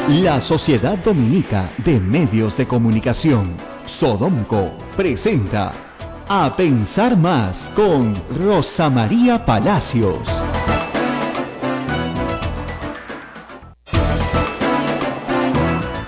La Sociedad Dominica de Medios de Comunicación, Sodomco, presenta A Pensar Más con Rosa María Palacios.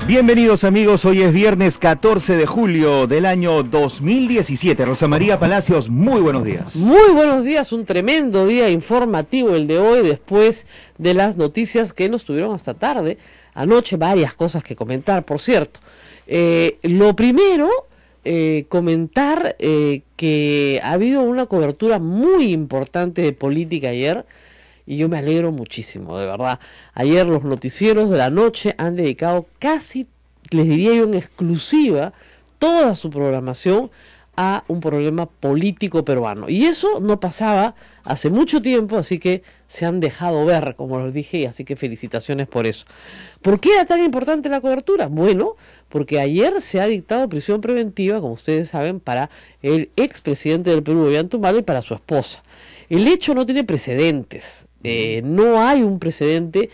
Bienvenidos amigos, hoy es viernes 14 de julio del año 2017. Rosa María Palacios, muy buenos días. Muy buenos días, un tremendo día informativo el de hoy, después de las noticias que nos tuvieron hasta tarde. Anoche varias cosas que comentar, por cierto. Lo primero, comentar que ha habido una cobertura muy importante de política ayer. Y yo me alegro muchísimo, de verdad. Ayer los noticieros de la noche han dedicado casi, les diría yo en exclusiva, toda su programación a un problema político peruano. Y eso no pasaba hace mucho tiempo, así que se han dejado ver, como les dije, y así que felicitaciones por eso. ¿Por qué era tan importante la cobertura? Bueno, porque ayer se ha dictado prisión preventiva, como ustedes saben, para el expresidente del Perú, Ollanta Humala, y para su esposa. El hecho no tiene precedentes. No hay un precedente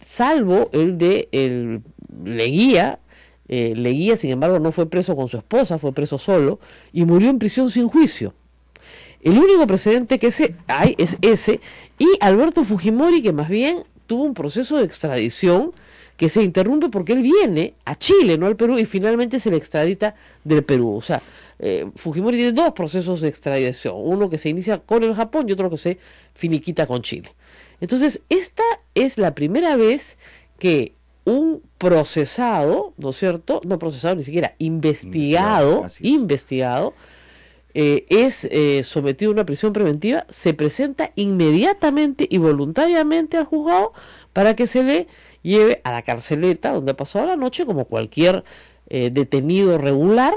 salvo el de Leguía. Leguía, sin embargo, no fue preso con su esposa, fue preso solo y murió en prisión sin juicio. El único precedente que hay es ese, y Alberto Fujimori, que más bien tuvo un proceso de extradición que se interrumpe porque él viene a Chile, no al Perú, y finalmente se le extradita del Perú. O sea, Fujimori tiene dos procesos de extradición, uno que se inicia con el Japón y otro que se finiquita con Chile. Entonces, esta es la primera vez que un procesado, ¿no es cierto? No procesado ni siquiera, investigado, es sometido a una prisión preventiva, se presenta inmediatamente y voluntariamente al juzgado para que se le lleve a la carceleta donde ha pasado la noche como cualquier detenido regular,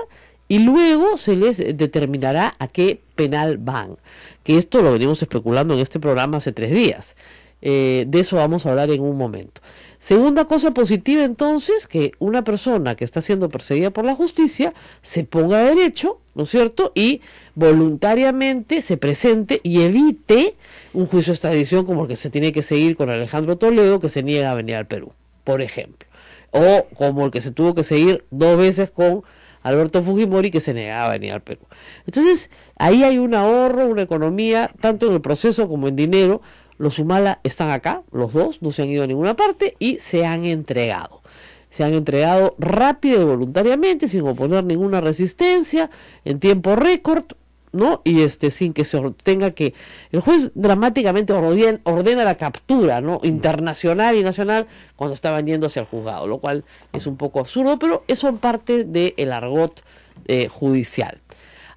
y luego se les determinará a qué penal van. Que esto lo venimos especulando en este programa hace 3 días. De eso vamos a hablar en un momento. Segunda cosa positiva, entonces, que una persona que está siendo perseguida por la justicia se ponga de derecho, ¿no es cierto?, y voluntariamente se presente y evite un juicio de extradición como el que se tiene que seguir con Alejandro Toledo, que se niega a venir al Perú, por ejemplo. O como el que se tuvo que seguir 2 veces con Alberto Fujimori, que se negaba a venir al Perú. Entonces, ahí hay un ahorro, una economía, tanto en el proceso como en dinero. Los Humala están acá, los dos, no se han ido a ninguna parte y se han entregado. Se han entregado rápido y voluntariamente, sin oponer ninguna resistencia, en tiempo récord, ¿no? Y sin que se tenga que... El juez dramáticamente ordena la captura, ¿no?, internacional y nacional cuando estaban yendo hacia el juzgado, lo cual es un poco absurdo, pero eso es parte del argot judicial.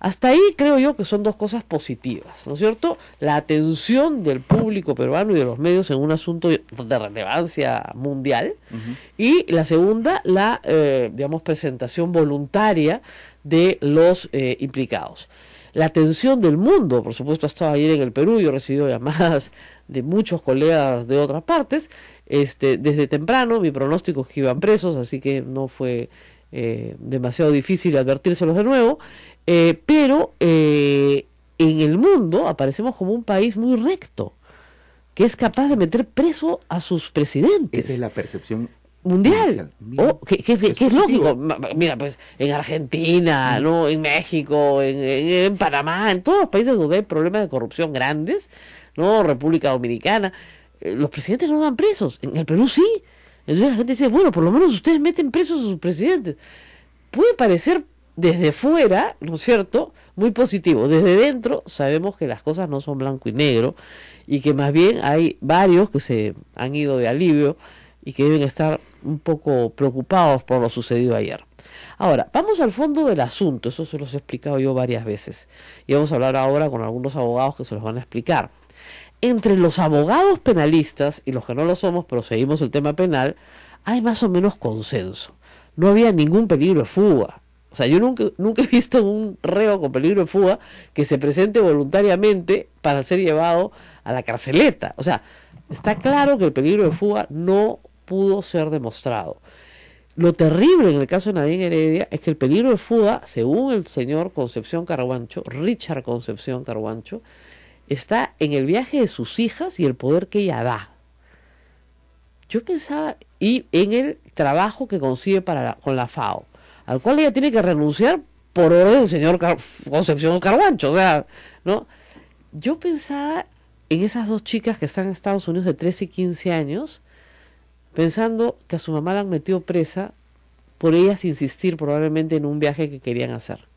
Hasta ahí creo yo que son dos cosas positivas, ¿no es cierto? La atención del público peruano y de los medios en un asunto de relevancia mundial, y la segunda, la presentación voluntaria de los implicados. La atención del mundo, por supuesto, ha estado ayer en el Perú. Yo he recibido llamadas de muchos colegas de otras partes. Desde temprano mi pronóstico es que iban presos, así que no fue demasiado difícil advertírselos de nuevo. Pero en el mundo aparecemos como un país muy recto, que es capaz de meter preso a sus presidentes. Esa es la percepción mundial. Que es lógico. Mira, pues en Argentina, ¿no?, en México, en Panamá, en todos los países donde hay problemas de corrupción grandes, ¿no?, República Dominicana, los presidentes no van presos. En el Perú sí. Entonces la gente dice, bueno, por lo menos ustedes meten presos a sus presidentes. Puede parecer desde fuera, ¿no es cierto?, muy positivo. Desde dentro sabemos que las cosas no son blanco y negro, y que más bien hay varios que se han ido de alivio y que deben estar un poco preocupados por lo sucedido ayer. Ahora, vamos al fondo del asunto. Eso se los he explicado yo varias veces, y vamos a hablar ahora con algunos abogados que se los van a explicar. Entre los abogados penalistas y los que no lo somos, pero seguimos el tema penal, hay más o menos consenso. No había ningún peligro de fuga. O sea, yo nunca he visto un reo con peligro de fuga que se presente voluntariamente para ser llevado a la carceleta. O sea, está claro que el peligro de fuga no pudo ser demostrado. Lo terrible en el caso de Nadine Heredia es que el peligro de fuga, según el señor Concepción Carhuancho, Richard Concepción Carhuancho, está en el viaje de sus hijas y el poder que ella da. Yo pensaba, y en el trabajo que consigue con la FAO, al cual ella tiene que renunciar por orden del señor Concepción Carhuancho. O sea, ¿no? Yo pensaba en esas dos chicas que están en Estados Unidos de 13 y 15 años, pensando que a su mamá la han metido presa por ellas insistir probablemente en un viaje que querían hacer.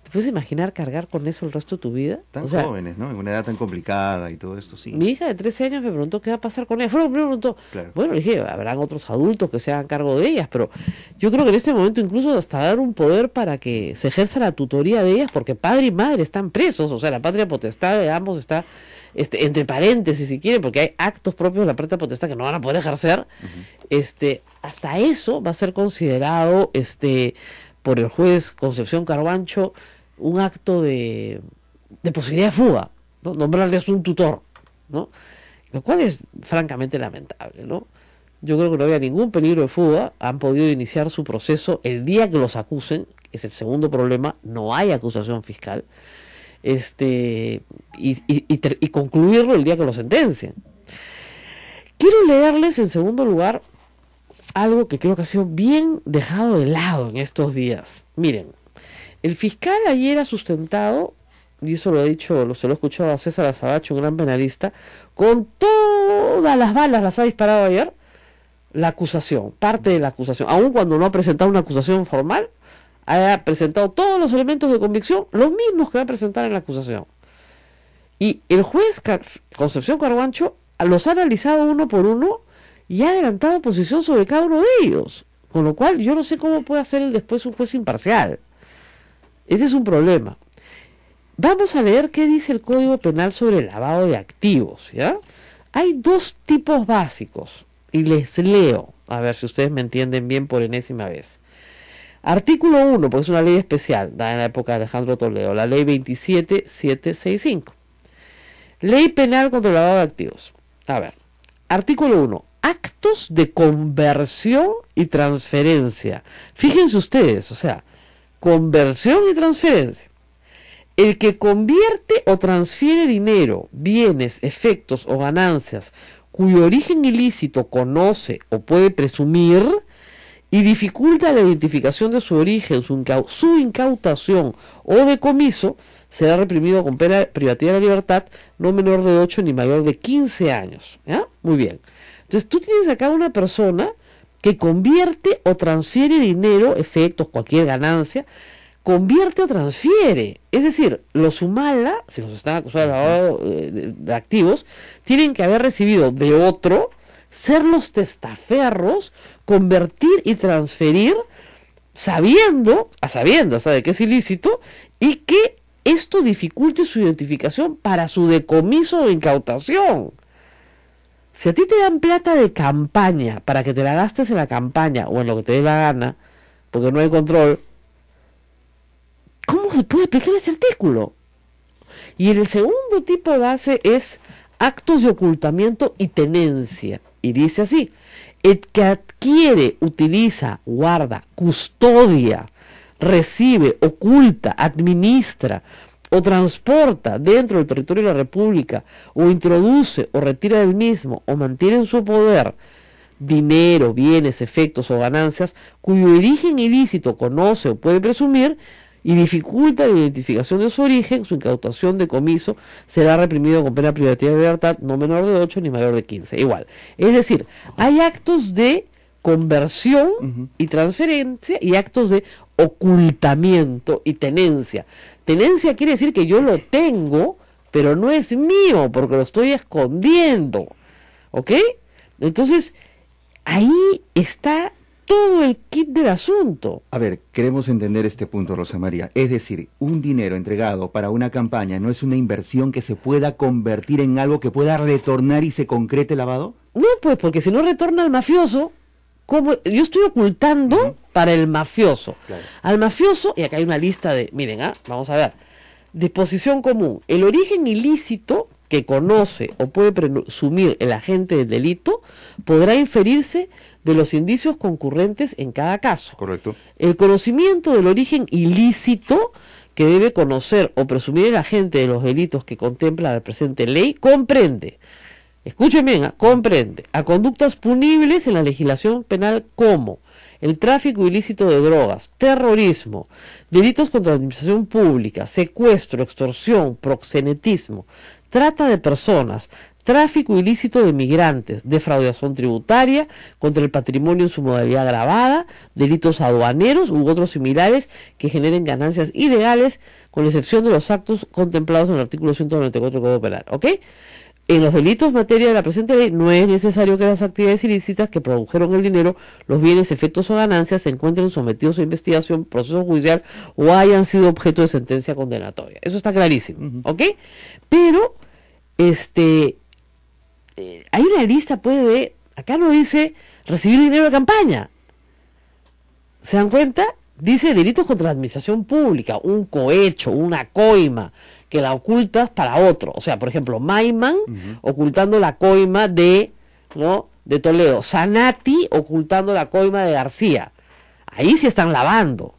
¿Te puedes imaginar cargar con eso el resto de tu vida? Tan jóvenes, ¿no? En una edad tan complicada y todo esto, sí. Mi hija de 13 años me preguntó qué va a pasar con ella. Fue lo primero que me preguntó. Claro. Bueno, le dije, habrán otros adultos que se hagan cargo de ellas, pero yo creo que en este momento incluso hasta dar un poder para que se ejerza la tutoría de ellas, porque padre y madre están presos, o sea, la patria potestad de ambos está entre paréntesis, si quieren, porque hay actos propios de la patria potestad que no van a poder ejercer. Hasta eso va a ser considerado por el juez Concepción Carhuancho un acto de posibilidad de fuga, ¿no? Nombrarles un tutor, ¿no? Lo cual es francamente lamentable, ¿no? Yo creo que no había ningún peligro de fuga, han podido iniciar su proceso el día que los acusen, es el segundo problema, no hay acusación fiscal, y concluirlo el día que lo sentencien. Quiero leerles en segundo lugar algo que creo que ha sido bien dejado de lado en estos días. Miren, el fiscal ayer ha sustentado, y eso lo he escuchado a César Azabache, un gran penalista, con todas las balas las ha disparado ayer, la acusación, parte de la acusación, aun cuando no ha presentado una acusación formal, ha presentado todos los elementos de convicción, los mismos que va a presentar en la acusación. Y el juez Concepción Carhuancho los ha analizado uno por uno y ha adelantado posición sobre cada uno de ellos, con lo cual yo no sé cómo puede hacer él después un juez imparcial. Ese es un problema. Vamos a leer qué dice el Código Penal sobre el lavado de activos, ¿ya? Hay dos tipos básicos, y les leo, a ver si ustedes me entienden bien por enésima vez. Artículo 1, porque es una ley especial, dada en la época de Alejandro Toledo, la ley 27765. Ley penal contra el lavado de activos. A ver, artículo 1, actos de conversión y transferencia. Fíjense ustedes, o sea, conversión y transferencia. El que convierte o transfiere dinero, bienes, efectos o ganancias cuyo origen ilícito conoce o puede presumir y dificulta la identificación de su origen, su incautación o decomiso, será reprimido con pena privativa de la libertad no menor de 8 ni mayor de 15 años. ¿Ya? Muy bien. Entonces tú tienes acá una persona que convierte o transfiere dinero, efectos, cualquier ganancia, convierte o transfiere. Es decir, los Humala, si los están acusando de lavado de activos, tienen que haber recibido de otro, ser los testaferros, convertir y transferir sabiendo de que es ilícito y que esto dificulte su identificación para su decomiso o incautación. Si a ti te dan plata de campaña para que te la gastes en la campaña o en lo que te dé la gana, porque no hay control, ¿cómo se puede aplicar ese artículo? Y en el segundo tipo base es actos de ocultamiento y tenencia. Y dice así: el que adquiere, utiliza, guarda, custodia, recibe, oculta, administra o transporta dentro del territorio de la República o introduce o retira del mismo o mantiene en su poder dinero, bienes, efectos o ganancias cuyo origen ilícito conoce o puede presumir y dificulta la identificación de su origen, su incautación, decomiso, será reprimido con pena privativa de libertad no menor de 8 ni mayor de 15. Igual. Es decir, hay actos de conversión y transferencia y actos de ocultamiento y tenencia. Tenencia quiere decir que yo lo tengo, pero no es mío porque lo estoy escondiendo. ¿Ok? Entonces, ahí está todo el kit del asunto. A ver, queremos entender este punto, Rosa María. Es decir, un dinero entregado para una campaña no es una inversión que se pueda convertir en algo que pueda retornar y se concrete el lavado. No, pues porque si no retorna al mafioso, ¿cómo? Yo estoy ocultando para el mafioso. Claro. Al mafioso, y acá hay una lista de, miren, vamos a ver. Disposición común. El origen ilícito que conoce o puede presumir el agente del delito podrá inferirse de los indicios concurrentes en cada caso. Correcto. El conocimiento del origen ilícito que debe conocer o presumir el agente de los delitos que contempla la presente ley comprende escuchen bien, comprende a conductas punibles en la legislación penal como el tráfico ilícito de drogas, terrorismo, delitos contra la administración pública, secuestro, extorsión, proxenetismo, trata de personas, tráfico ilícito de migrantes, defraudación tributaria, contra el patrimonio en su modalidad agravada, delitos aduaneros u otros similares que generen ganancias ilegales, con excepción de los actos contemplados en el artículo 194 del Código Penal. ¿Ok? En los delitos en materia de la presente ley no es necesario que las actividades ilícitas que produjeron el dinero, los bienes, efectos o ganancias se encuentren sometidos a investigación, proceso judicial o hayan sido objeto de sentencia condenatoria. Eso está clarísimo, ¿ok? Pero, hay una lista, pues, de, acá no dice recibir dinero de campaña. ¿Se dan cuenta? Dice delitos contra la administración pública, un cohecho, una coima, que la ocultas para otro. O sea, por ejemplo, Maiman ocultando la coima de Toledo, Sanati ocultando la coima de García. Ahí sí están lavando.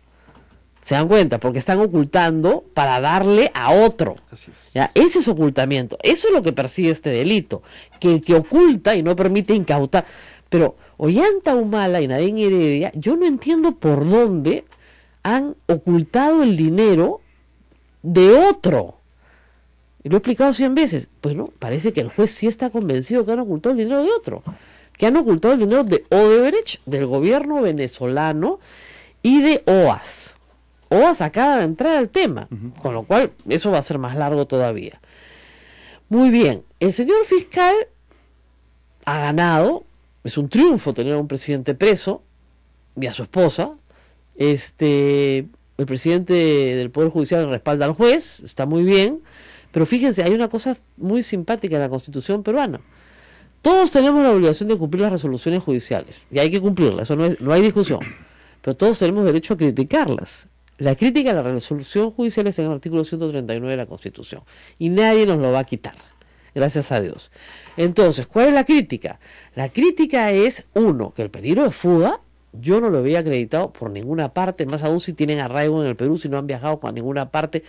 ¿Se dan cuenta? Porque están ocultando para darle a otro. Así es. ¿Ya? Ese es ocultamiento. Eso es lo que persigue este delito. Que el que oculta y no permite incautar. Pero Ollanta Humala y Nadine Heredia, yo no entiendo por dónde han ocultado el dinero de otro. Y lo he explicado 100 veces. Bueno, parece que el juez sí está convencido que han ocultado el dinero de otro. Que han ocultado el dinero de Odebrecht, del gobierno venezolano y de OAS. OAS acaba de entrar al tema, con lo cual eso va a ser más largo todavía. Muy bien, el señor fiscal ha ganado, es un triunfo tener a un presidente preso y a su esposa. El presidente del Poder Judicial respalda al juez, está muy bien, pero fíjense, hay una cosa muy simpática en la Constitución peruana. Todos tenemos la obligación de cumplir las resoluciones judiciales, y hay que cumplirlas, eso no hay discusión, pero todos tenemos derecho a criticarlas. La crítica a la resolución judicial está en el artículo 139 de la Constitución, y nadie nos lo va a quitar, gracias a Dios. Entonces, ¿cuál es la crítica? La crítica es, uno, que el peligro de fuga, yo no lo había acreditado por ninguna parte, más aún si tienen arraigo en el Perú, si no han viajado a ninguna parte.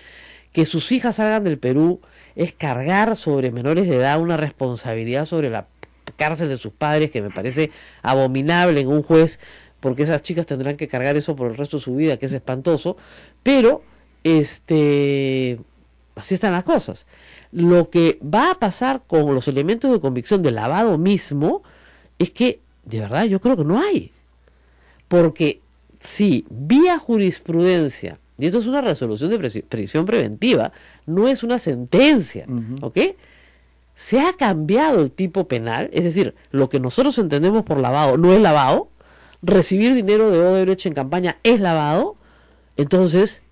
Que sus hijas salgan del Perú es cargar sobre menores de edad una responsabilidad sobre la cárcel de sus padres, que me parece abominable en un juez, porque esas chicas tendrán que cargar eso por el resto de su vida, que es espantoso. Pero así están las cosas. Lo que va a pasar con los elementos de convicción del lavado mismo es que, de verdad, yo creo que no hay. Porque si vía jurisprudencia, y esto es una resolución de prisión preventiva, no es una sentencia, ¿ok? Se ha cambiado el tipo penal, es decir, lo que nosotros entendemos por lavado no es lavado, recibir dinero de Odebrecht en campaña es lavado. Entonces,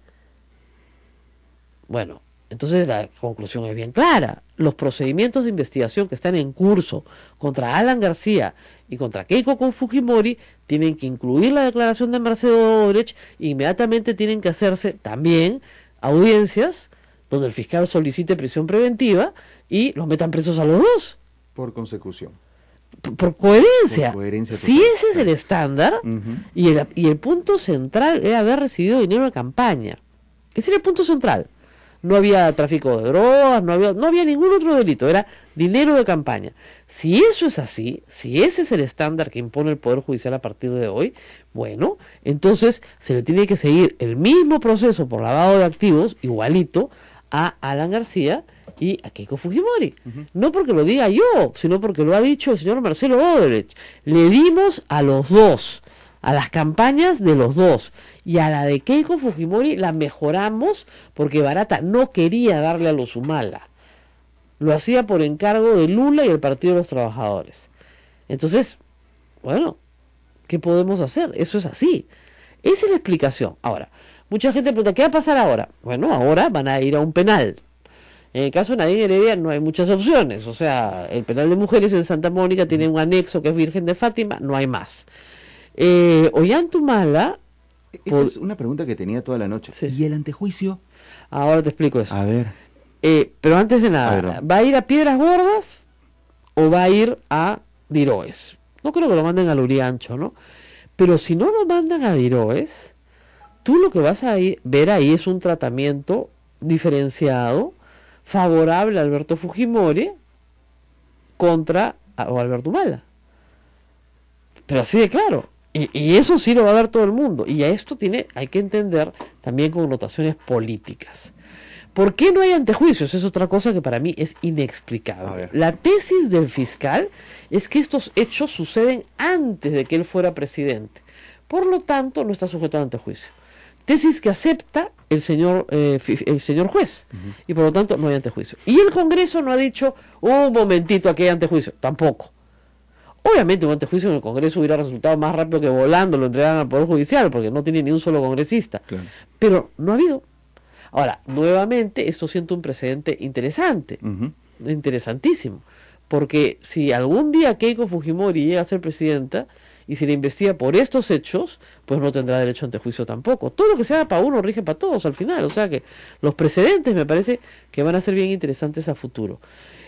bueno, entonces la conclusión es bien clara. Los procedimientos de investigación que están en curso contra Alan García y contra Keiko Fujimori tienen que incluir la declaración de Mercedes Odebrecht, e inmediatamente tienen que hacerse también audiencias donde el fiscal solicite prisión preventiva y los metan presos a los dos. Por consecución. Por coherencia. Por coherencia si total. ese es el estándar, y el punto central era haber recibido dinero de campaña. Ese era el punto central. No había tráfico de drogas, no había ningún otro delito, era dinero de campaña. Si eso es así, si ese es el estándar que impone el Poder Judicial a partir de hoy, bueno, entonces se le tiene que seguir el mismo proceso por lavado de activos, igualito, a Alan García y a Keiko Fujimori. No porque lo diga yo, sino porque lo ha dicho el señor Marcelo Odebrecht. Le dimos a los dos, a las campañas de los dos, y a la de Keiko Fujimori la mejoramos porque Barata no quería darle a los Humala. Lo hacía por encargo de Lula y el Partido de los Trabajadores. Entonces, bueno, ¿qué podemos hacer? Eso es así. Esa es la explicación. Ahora, mucha gente pregunta, ¿qué va a pasar ahora? Bueno, ahora van a ir a un penal. En el caso de Nadine Heredia no hay muchas opciones. O sea, el penal de mujeres en Santa Mónica tiene un anexo que es Virgen de Fátima, no hay más. Ollanta Humala. Esa es una pregunta que tenía toda la noche. Sí. ¿Y el antejuicio? Ahora te explico eso. A ver. Pero antes de nada, ¿va a ir a Piedras Gordas o va a ir a Diroes? No creo que lo manden a Luriancho, ¿no? Pero si no lo mandan a Diroes, tú lo que vas a ver ahí es un tratamiento diferenciado, favorable a Alberto Fujimori, contra Alberto Humala. Pero así de claro. Y eso sí lo va a ver todo el mundo. Y a esto hay que entender también connotaciones políticas. ¿Por qué no hay antejuicios? Es otra cosa que para mí es inexplicable. La tesis del fiscal es que estos hechos suceden antes de que él fuera presidente. Por lo tanto, no está sujeto al antejuicio. Tesis que acepta el señor juez. Y por lo tanto, no hay antejuicio. Y el Congreso no ha dicho, un momentito, aquí hay antejuicio. Tampoco. Obviamente un antejuicio en el Congreso hubiera resultado más rápido que volando, lo entregaran al Poder Judicial, porque no tiene ni un solo congresista. Claro. Pero no ha habido. Ahora, nuevamente, esto siento un precedente interesante, interesantísimo, porque si algún día Keiko Fujimori llega a ser presidenta y se le investiga por estos hechos, pues no tendrá derecho a antejuicio tampoco. Todo lo que se haga para uno rige para todos al final, o sea que los precedentes me parece que van a ser bien interesantes a futuro.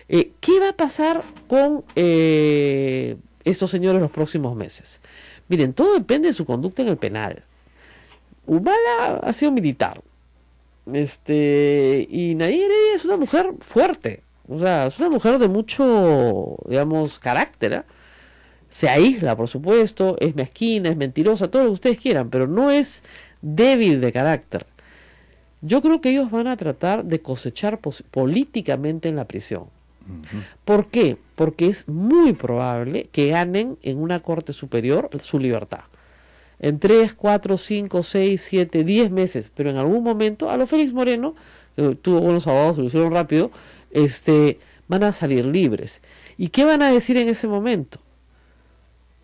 ¿Qué va a pasar con estos señores los próximos meses? Miren, todo depende de su conducta en el penal. Humala ha sido militar. Y Nadia Heredia es una mujer fuerte, o sea, es una mujer de mucho, digamos, carácter, ¿eh? Se aísla, por supuesto, es mezquina, es mentirosa, todo lo que ustedes quieran, pero no es débil de carácter. Yo creo que ellos van a tratar de cosechar políticamente en la prisión. ¿Por qué? Porque es muy probable que ganen en una corte superior su libertad. En 3, 4, 5, 6, 7, 10 meses, pero en algún momento, a lo Félix Moreno, que tuvo buenos abogados, lo hicieron rápido, van a salir libres. ¿Y qué van a decir en ese momento?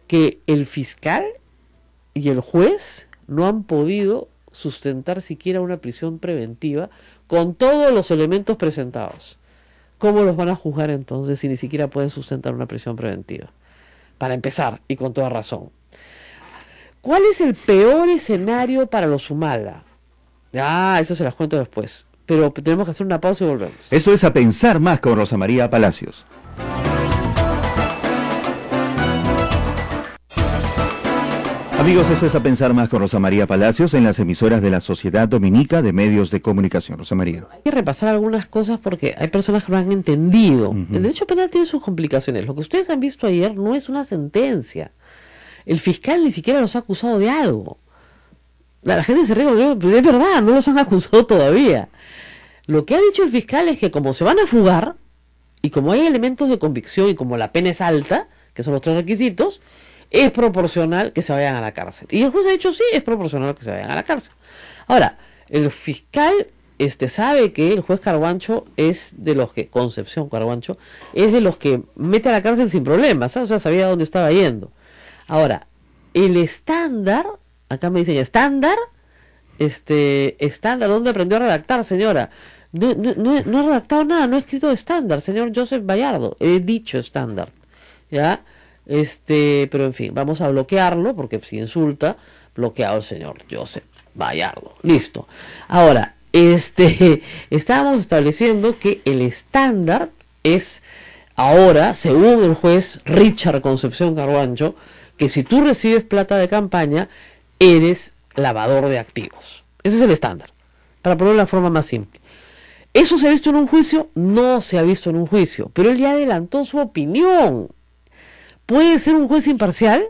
Que el fiscal y el juez no han podido sustentar siquiera una prisión preventiva con todos los elementos presentados. ¿Cómo los van a juzgar entonces si ni siquiera pueden sustentar una prisión preventiva? Para empezar, y con toda razón. ¿Cuál es el peor escenario para los Humala? Eso se las cuento después. Pero tenemos que hacer una pausa y volvemos. Eso es A Pensar Más con Rosa María Palacios. Amigos, esto es A Pensar Más con Rosa María Palacios en las emisoras de la Sociedad Dominica de Medios de Comunicación. Rosa María. Hay que repasar algunas cosas porque hay personas que no han entendido. El derecho penal tiene sus complicaciones. Lo que ustedes han visto ayer no es una sentencia. El fiscal ni siquiera los ha acusado de algo. La gente se ríe, pero es verdad, no los han acusado todavía. Lo que ha dicho el fiscal es que como se van a fugar, y como hay elementos de convicción y como la pena es alta, que son los 3 requisitos, es proporcional que se vayan a la cárcel. Y el juez ha dicho sí, es proporcional que se vayan a la cárcel. Ahora, el fiscal sabe que el juez Carguancho es de los que, Concepción Carguancho, es de los que mete a la cárcel sin problemas, ¿sabes? O sea, sabía dónde estaba yendo. Ahora, el estándar, acá me dicen estándar, ¿dónde aprendió a redactar, señora? No he redactado nada, no he escrito estándar, señor Joseph Bayardo, he dicho estándar, ¿ya? Pero en fin, vamos a bloquearlo, porque si insulta, bloqueado el señor Joseph Bayardo, listo. Ahora, estábamos estableciendo que el estándar es ahora, según el juez Richard Concepción Carguancho, que si tú recibes plata de campaña, eres lavador de activos. Ese es el estándar, para ponerlo de la forma más simple. ¿Eso se ha visto en un juicio? No se ha visto en un juicio, pero él ya adelantó su opinión. ¿Puede ser un juez imparcial?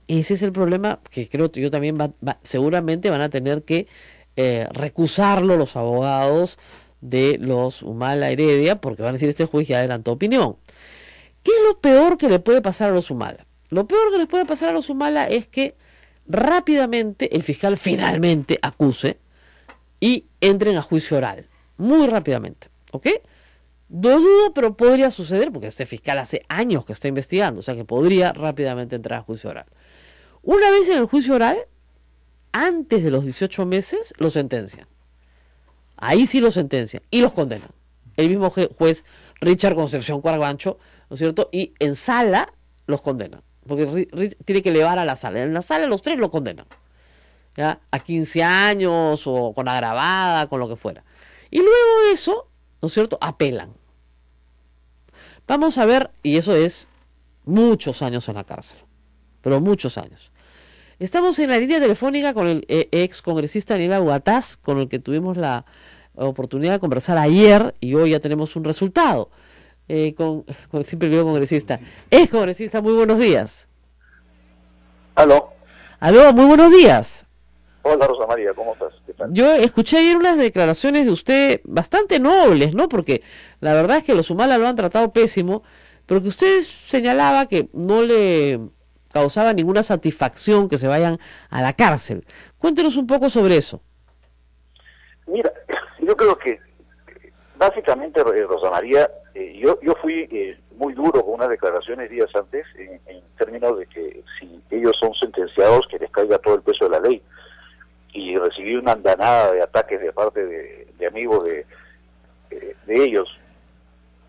Ese es el problema que creo que yo también seguramente van a tener que recusarlo los abogados de los Humala Heredia, porque van a decir este juez ya adelantó opinión. ¿Qué es lo peor que le puede pasar a los Humala? Lo peor que les puede pasar a los Humala es que rápidamente el fiscal finalmente acuse y entren a juicio oral. Muy rápidamente, ¿ok? No dudo, pero podría suceder, porque este fiscal hace años que está investigando, o sea que podría rápidamente entrar a juicio oral. Una vez en el juicio oral, antes de los 18 meses, lo sentencian. Ahí sí lo sentencian y los condenan. El mismo juez Richard Concepción Carguancho, ¿no es cierto? Y en sala los condenan. Porque tiene que elevar a la sala. En la sala los 3 lo condenan, ¿ya? A 15 años o con agravada, con lo que fuera. Y luego de eso, ¿no es cierto?, apelan. Vamos a ver, y eso es muchos años en la cárcel, pero muchos años. Estamos en la línea telefónica con el ex congresista Daniel Aguataz, con el que tuvimos la oportunidad de conversar ayer, y hoy ya tenemos un resultado. siempre digo congresista, es congresista, muy buenos días. Aló. Aló, muy buenos días. Hola Rosa María, ¿cómo estás? ¿Qué tal? Yo escuché ayer unas declaraciones de usted bastante nobles, ¿no? Porque la verdad es que los Humala lo han tratado pésimo, pero que usted señalaba que no le causaba ninguna satisfacción que se vayan a la cárcel. Cuéntenos un poco sobre eso. Mira, yo creo que básicamente, Rosa María, yo fui muy duro con unas declaraciones días antes en términos de que si ellos son sentenciados, que les caiga todo el peso de la ley. Y recibí una andanada de ataques de parte de amigos de ellos.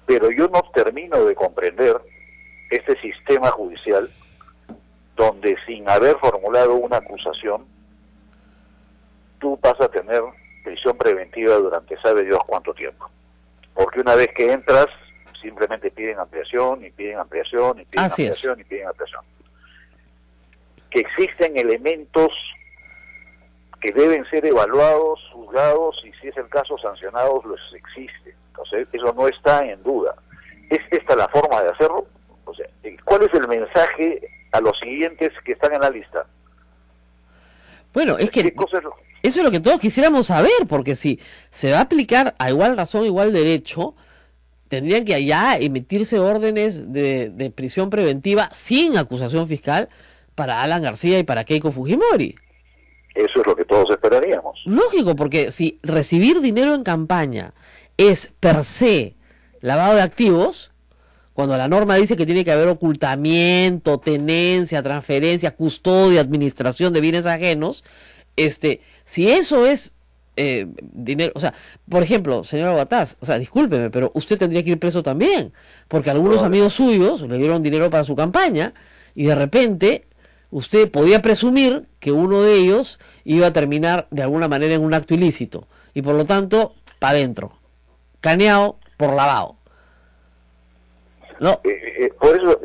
Pero yo no termino de comprender este sistema judicial donde sin haber formulado una acusación, tú vas a tener prisión preventiva durante sabe Dios cuánto tiempo. Porque una vez que entras, simplemente piden ampliación, y piden ampliación, y piden Así ampliación, y piden ampliación. Que existen elementos que deben ser evaluados, juzgados, y si es el caso, sancionados, los existe. Entonces, eso no está en duda. ¿Es esta la forma de hacerlo? O sea, ¿cuál es el mensaje a los siguientes que están en la lista? Bueno, es que eso es lo que todos quisiéramos saber, porque si se va a aplicar a igual razón, igual derecho, tendrían que allá emitirse órdenes de prisión preventiva sin acusación fiscal para Alan García y para Keiko Fujimori. Eso es lo que todos esperaríamos. Lógico, porque si recibir dinero en campaña es per se lavado de activos, cuando la norma dice que tiene que haber ocultamiento, tenencia, transferencia, custodia, administración de bienes ajenos, si eso es dinero, o sea, por ejemplo, señora Guataz, o sea, discúlpeme, pero usted tendría que ir preso también, porque algunos amigos suyos le dieron dinero para su campaña y de repente usted podía presumir que uno de ellos iba a terminar de alguna manera en un acto ilícito y por lo tanto, para adentro, caneado por lavado. No. Por eso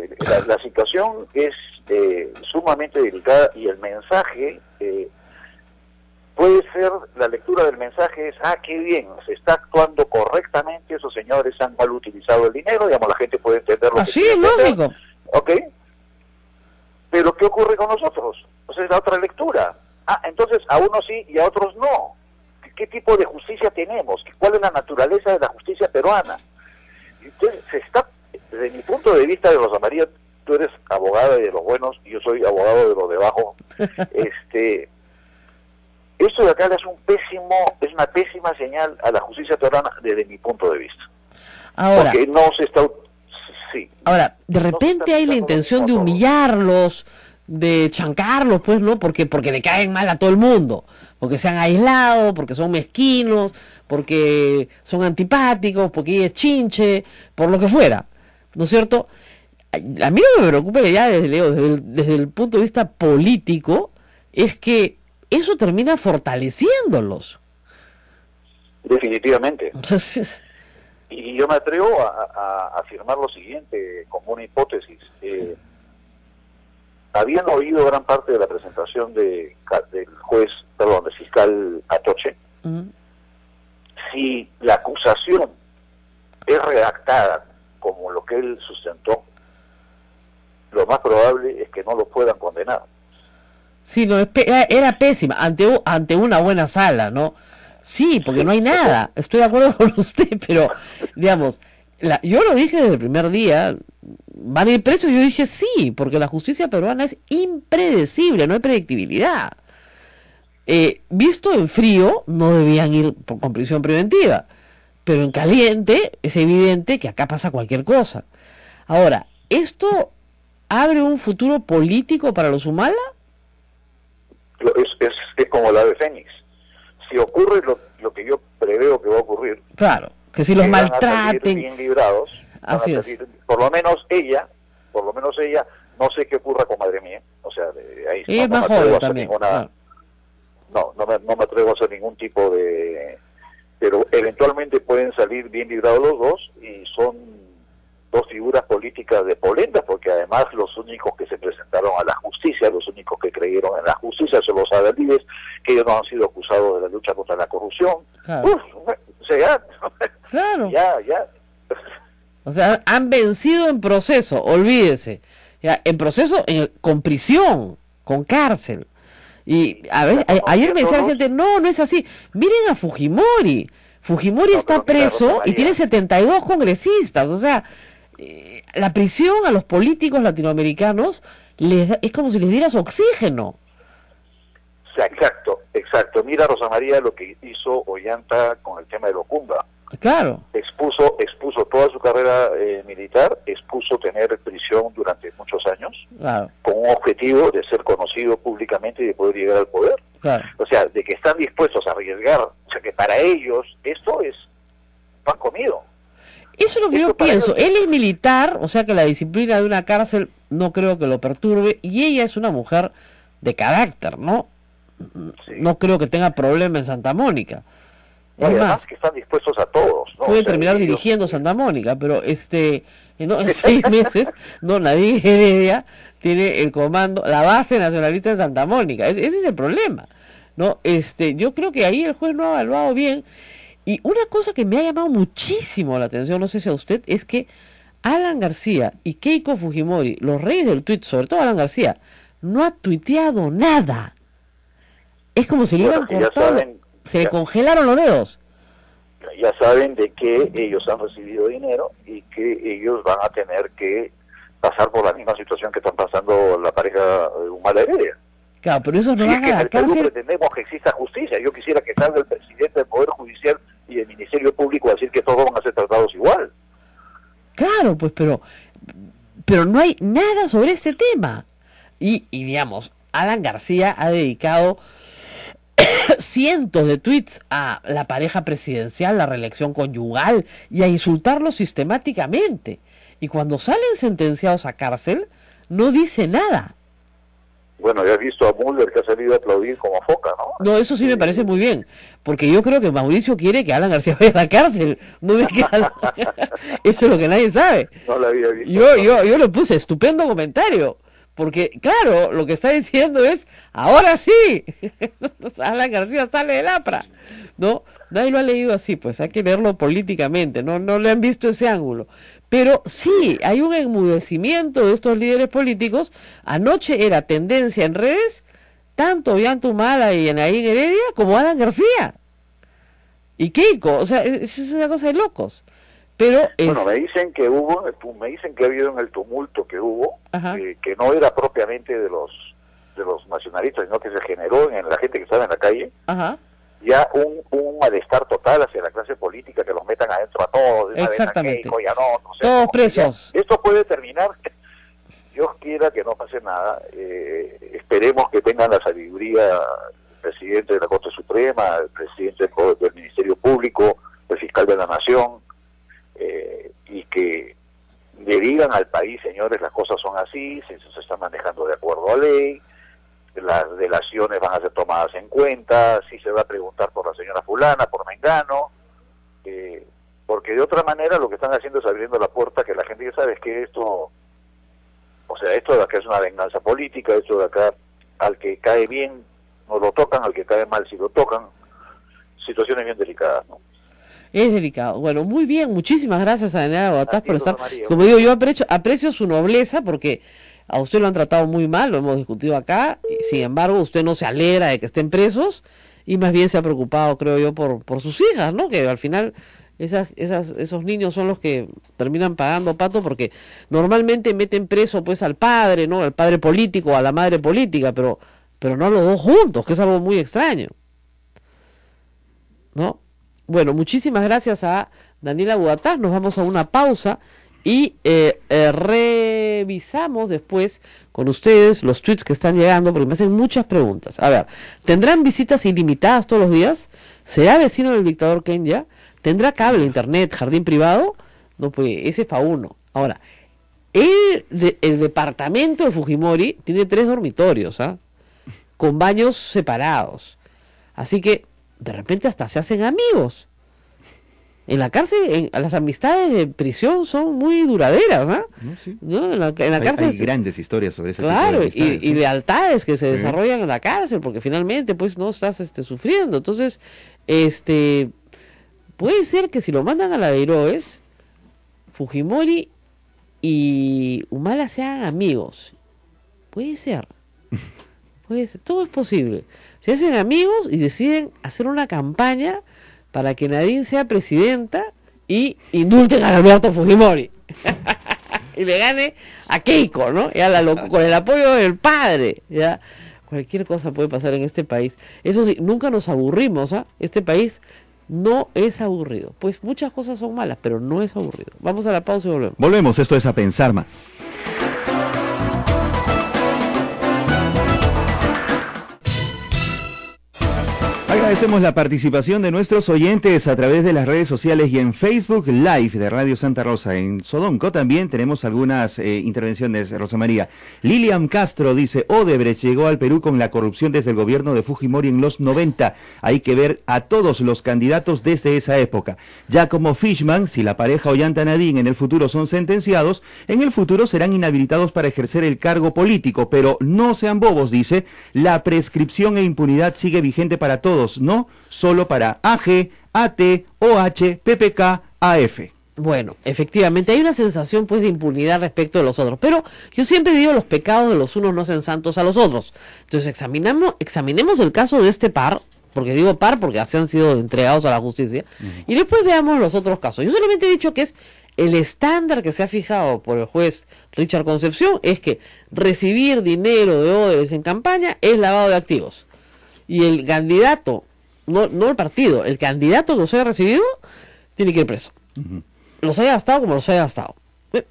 la situación es sumamente delicada y el mensaje puede ser, la lectura del mensaje es, qué bien, se está actuando correctamente, esos señores han mal utilizado el dinero, digamos, la gente puede entender lo así que es lógico. ¿Ok? Pero ¿qué ocurre con nosotros? O sea, es la otra lectura. Entonces a unos sí y a otros no. ¿Qué tipo de justicia tenemos? ¿Cuál es la naturaleza de la justicia peruana? Entonces se está, desde mi punto de vista, de Rosa María, tú eres abogada de los buenos y yo soy abogado de los de abajo. Esto de acá es una pésima señal a la justicia peruana desde mi punto de vista. Ahora, porque no se está... Sí. Ahora, de repente hay la intención de humillarlos, de chancarlos, pues, ¿no? Porque le caen mal a todo el mundo, porque se han aislado, porque son mezquinos, porque son antipáticos, porque ella es chinche, por lo que fuera, ¿no es cierto? A mí lo que me preocupa ya desde el punto de vista político es que eso termina fortaleciéndolos. Definitivamente. Entonces... Y yo me atrevo a afirmar lo siguiente como una hipótesis. Habían oído gran parte de la presentación del fiscal Atoche. Si la acusación es redactada como lo que él sustentó, lo más probable es que no lo puedan condenar. Sí, no, era pésima ante una buena sala, ¿no? Sí, porque no hay nada, estoy de acuerdo con usted, pero, digamos, yo lo dije desde el primer día, van a ir presos, y yo dije sí, porque la justicia peruana es impredecible, no hay predictibilidad. Visto en frío, no debían ir con prisión preventiva, pero en caliente es evidente que acá pasa cualquier cosa. Ahora, ¿esto abre un futuro político para los Humala? Es como la de Fénix. Si ocurre lo que yo preveo que va a ocurrir, claro, que si los maltraten, bien librados, así es. Por lo menos ella, no sé qué ocurra con Madre Mía, o sea, ahí ella es más joven también. No me atrevo a hacer ningún tipo de... Pero eventualmente pueden salir bien librados los dos y son dos figuras políticas de polenta, porque además los únicos que se presentaron a la justicia, los únicos que creyeron en la justicia son los adalides, que ellos no han sido acusados de la lucha contra la corrupción. Claro. O sea, claro. ya. O sea, han vencido en proceso, olvídese. Ya, en proceso, con prisión, con cárcel. Y a veces, ayer me decía la gente, no es así. Miren a Fujimori. Fujimori está preso y tiene 72 congresistas. O sea, la prisión a los políticos latinoamericanos es como si les dieras oxígeno. O sea, exacto. Mira, Rosa María, lo que hizo Ollanta con el tema de Locumba. Claro. Expuso toda su carrera militar, expuso tener prisión durante muchos años, claro, con un objetivo de ser conocido públicamente y de poder llegar al poder. Claro. O sea, de que están dispuestos a arriesgar, o sea, que para ellos esto es pan comido. Eso es lo que yo pienso. Él es militar, o sea que la disciplina de una cárcel no creo que lo perturbe, y ella es una mujer de carácter, ¿no? Sí. No creo que tenga problema en Santa Mónica. Es más, que están dispuestos a todos, ¿no? Pueden terminar dirigiendo Santa Mónica, pero en 6 meses, Nadine Heredia tiene el comando, la base nacionalista de Santa Mónica. Ese es el problema, ¿no? Yo creo que ahí el juez no ha evaluado bien. Y una cosa que me ha llamado muchísimo la atención, no sé si a usted, es que Alan García y Keiko Fujimori, los reyes del tuit, sobre todo Alan García, no ha tuiteado nada. Es como si le hubieran cortado. Se le congelaron los dedos. Ya saben de que ellos han recibido dinero y que ellos van a tener que pasar por la misma situación que están pasando la pareja Humala Heredia. Claro, pero esos no van a la cárcel. Pretendemos que exista justicia. Yo quisiera que salga el presidente del Poder Judicial y del Ministerio Público a decir que todos van a ser tratados igual. Claro, pues, pero no hay nada sobre este tema. Y digamos, Alan García ha dedicado cientos de tweets a la pareja presidencial, la reelección conyugal y a insultarlos sistemáticamente. Y cuando salen sentenciados a cárcel, no dice nada. Bueno, ya has visto a Müller que ha salido a aplaudir como foca, ¿no? No, eso sí me parece muy bien, porque yo creo que Mauricio quiere que Alan García vaya a la cárcel. No ve que eso es lo que nadie sabe. No la había visto. Yo le puse estupendo comentario. Porque, claro, lo que está diciendo es, ahora sí, Alan García sale del APRA, ¿no? Nadie lo ha leído así, pues hay que leerlo políticamente, no le han visto ese ángulo. Pero sí, hay un enmudecimiento de estos líderes políticos. Anoche era tendencia en redes, tanto Ollanta Humala y Nadine Heredia como Alan García. Y Keiko, o sea, es una cosa de locos. Pero bueno, me dicen que ha habido en el tumulto que hubo, que no era propiamente de los nacionalistas, sino que se generó en la gente que estaba en la calle, ya un malestar total hacia la clase política, que los metan adentro a todos. Exactamente. Keiko, ya no sé, todos presos. Esto puede terminar, Dios quiera que no pase nada, esperemos que tengan la sabiduría el presidente de la Corte Suprema, el presidente del Ministerio Público, el fiscal de la Nación, y que le digan al país, señores, las cosas son así, se están manejando de acuerdo a ley, las delaciones van a ser tomadas en cuenta, si se va a preguntar por la señora fulana, por Mengano, porque de otra manera lo que están haciendo es abriendo la puerta que la gente ya sabe es que esto de acá es una venganza política, esto de acá al que cae bien no lo tocan, al que cae mal sí lo tocan, situaciones bien delicadas, ¿no? Es delicado. Bueno, muy bien, muchísimas gracias a Daniela Bogotá por estar. Como digo, yo aprecio su nobleza porque a usted lo han tratado muy mal, lo hemos discutido acá, sin embargo usted no se alegra de que estén presos y más bien se ha preocupado, creo yo, por sus hijas, ¿no? Que al final esos niños son los que terminan pagando pato porque normalmente meten preso pues al padre, ¿no? Al padre político, a la madre política, pero no a los dos juntos, que es algo muy extraño, ¿no? Bueno, muchísimas gracias a Daniela Bogotá. Nos vamos a una pausa y revisamos después con ustedes los tweets que están llegando porque me hacen muchas preguntas. A ver, ¿tendrán visitas ilimitadas todos los días? ¿Será vecino del dictador Kenya? ¿Tendrá cable, internet, jardín privado? No, pues ese es para uno. Ahora, el departamento de Fujimori tiene 3 dormitorios, con baños separados. Así que de repente hasta se hacen amigos. En la cárcel, las amistades de prisión son muy duraderas, ¿no? Sí. ¿No? En la cárcel hay grandes historias sobre eso. Claro, y lealtades que se desarrollan en la cárcel, porque finalmente pues no estás sufriendo. Entonces, puede ser que si lo mandan a la de Heroes, Fujimori y Humala sean amigos. Puede ser. Puede ser. Todo es posible. Se hacen amigos y deciden hacer una campaña para que Nadine sea presidenta y indulten a Alberto Fujimori. Y le gane a Keiko, ¿no? Con el apoyo del padre, ¿ya? Cualquier cosa puede pasar en este país. Eso sí, nunca nos aburrimos, ¿ah? Este país no es aburrido. Pues muchas cosas son malas, pero no es aburrido. Vamos a la pausa y volvemos. Volvemos, esto es A Pensar Más. Agradecemos la participación de nuestros oyentes a través de las redes sociales y en Facebook Live de Radio Santa Rosa. En Sodonco también tenemos algunas intervenciones, Rosa María. Lilian Castro dice, Odebrecht llegó al Perú con la corrupción desde el gobierno de Fujimori en los 90. Hay que ver a todos los candidatos desde esa época. Ya como Fishman, si la pareja Ollanta Nadine en el futuro son sentenciados, en el futuro serán inhabilitados para ejercer el cargo político. Pero no sean bobos, dice, la prescripción e impunidad sigue vigente para todos. No solo para AG, AT, OH, PPK, AF. Bueno, efectivamente hay una sensación pues de impunidad respecto de los otros, pero yo siempre digo los pecados de los unos no hacen santos a los otros. Entonces examinemos el caso de este par, porque digo par porque así han sido entregados a la justicia, y después veamos los otros casos. Yo solamente he dicho que es el estándar que se ha fijado por el juez Richard Concepción, es que recibir dinero de Odebrecht en campaña es lavado de activos. Y el candidato, no el partido, el candidato que los haya recibido, tiene que ir preso. Los haya gastado como los haya gastado.